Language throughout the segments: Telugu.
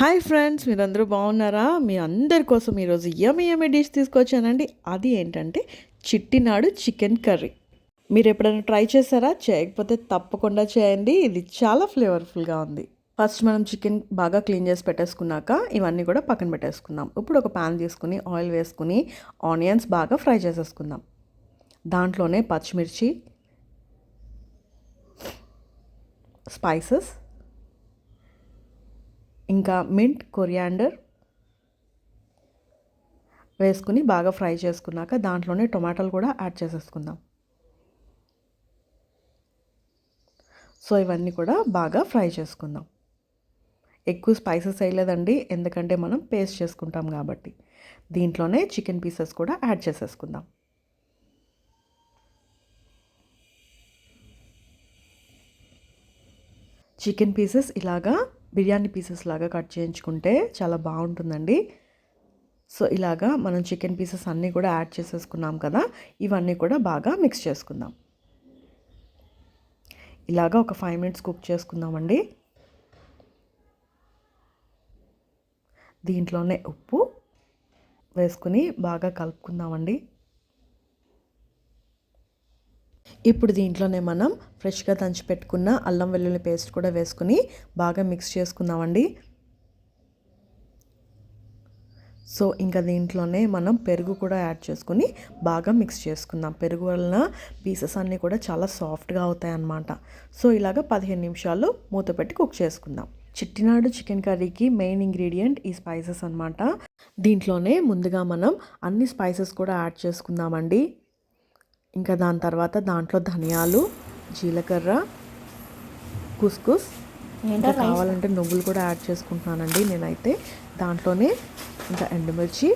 హాయ్ ఫ్రెండ్స్, మీరందరూ బాగున్నారా? మీ అందరి కోసం ఈరోజు యమ్మీ డిష్ తీసుకొచ్చానండి. అది ఏంటంటే చిట్టినాడు చికెన్ కర్రీ. మీరు ఎప్పుడైనా ట్రై చేశారా? చేయకపోతే తప్పకుండా చేయండి. ఇది చాలా ఫ్లేవర్ఫుల్గా ఉంది. ఫస్ట్ మనం చికెన్ బాగా క్లీన్ చేసి పెట్టేసుకున్నాక ఇవన్నీ కూడా పక్కన పెట్టేసుకుందాం. ఇప్పుడు ఒక ప్యాన్ తీసుకుని ఆయిల్ వేసుకుని ఆనియన్స్ బాగా ఫ్రై చేసేసుకుందాం. దాంట్లోనే పచ్చిమిర్చి, స్పైసెస్, ఇంకా మింట్, కొరియాండర్ వేసుకుని బాగా ఫ్రై చేసుకున్నాక దాంట్లోనే టొమాటోలు కూడా యాడ్ చేసేసుకుందాం. సో ఇవన్నీ కూడా బాగా ఫ్రై చేసుకుందాం. ఎక్కువ స్పైసెస్ వేయలేదండి, ఎందుకంటే మనం పేస్ట్ చేసుకుంటాం కాబట్టి. దీంట్లోనే చికెన్ పీసెస్ కూడా యాడ్ చేసేసుకుందాం. చికెన్ పీసెస్ ఇలాగా బిర్యానీ పీసెస్ లాగా కట్ చేయించుకుంటే చాలా బాగుంటుందండి. సో ఇలాగా మనం చికెన్ పీసెస్ అన్నీ కూడా యాడ్ చేసేసుకున్నాం కదా, ఇవన్నీ కూడా బాగా మిక్స్ చేసుకుందాం. ఇలాగా ఒక 5 minutes కుక్ చేసుకుందామండి. దీంట్లోనే ఉప్పు వేసుకుని బాగా కలుపుకుందామండి. ఇప్పుడు దీంట్లోనే మనం ఫ్రెష్గా దంచి పెట్టుకున్న అల్లం వెల్లుల్లి పేస్ట్ కూడా వేసుకుని బాగా మిక్స్ చేసుకుందామండి. సో ఇంకా దీంట్లోనే మనం పెరుగు కూడా యాడ్ చేసుకుని బాగా మిక్స్ చేసుకుందాం. పెరుగు వలన పీసెస్ అన్నీ కూడా చాలా సాఫ్ట్గా అవుతాయి అన్నమాట. సో ఇలాగ 15 నిమిషాలు మూత పెట్టి కుక్ చేసుకుందాం. చిట్టినాడు చికెన్ కర్రీకి మెయిన్ ఇంగ్రీడియంట్ ఈ స్పైసెస్ అన్నమాట. దీంట్లోనే ముందుగా మనం అన్ని స్పైసెస్ కూడా యాడ్ చేసుకుందామండి. ఇంకా దాని తర్వాత దాంట్లో ధనియాలు, జీలకర్ర, కుస్కుస్, ఇంకా కావాలంటే నువ్వులు కూడా యాడ్ చేసుకుంటున్నానండి నేనైతే. దాంట్లోనే ఇంకా ఎండుమిర్చి,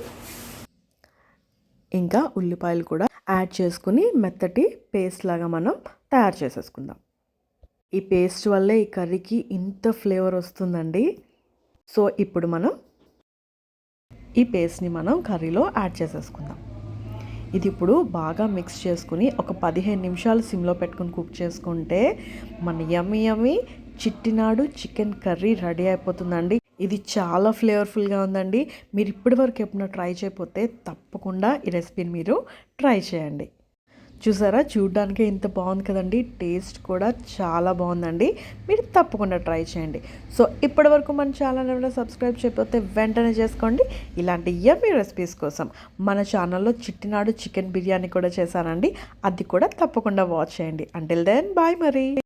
ఇంకా ఉల్లిపాయలు కూడా యాడ్ చేసుకుని మెత్తటి పేస్ట్ లాగా మనం తయారు చేసేసుకుందాం. ఈ పేస్ట్ వల్లే ఈ కర్రీకి ఇంత ఫ్లేవర్ వస్తుందండి. సో ఇప్పుడు మనం ఈ పేస్ట్ని మనం కర్రీలో యాడ్ చేసేసుకుందాం. ఇది ఇప్పుడు బాగా మిక్స్ చేసుకుని ఒక 15 నిమిషాలు సిమ్లో పెట్టుకుని కుక్ చేసుకుంటే మన యమ్మీ చిట్టినాడు చికెన్ కర్రీ రెడీ అయిపోతుందండి. ఇది చాలా ఫ్లేవర్ఫుల్గా ఉందండి. మీరు ఇప్పటి వరకు ఎప్పుడైనా ట్రై చేయకపోతే తప్పకుండా ఈ రెసిపీని మీరు ట్రై చేయండి. చూసారా, చూడ్డానికి ఇంత బాగుంది కదండి. టేస్ట్ కూడా చాలా బాగుందండి. మీరు తప్పకుండా ట్రై చేయండి. సో ఇప్పటి వరకు మన ఛానల్ ఎవరైనా సబ్స్క్రైబ్ చేయకపోతే వెంటనే చేసుకోండి. ఇలాంటి యమ్మీ రెసిపీస్ కోసం మన ఛానల్లో చిట్టినాడు చికెన్ బిర్యానీ కూడా చేశానండి. అది కూడా తప్పకుండా వాచ్ చేయండి. అంటిల్ దెన్ బాయ్ మరి.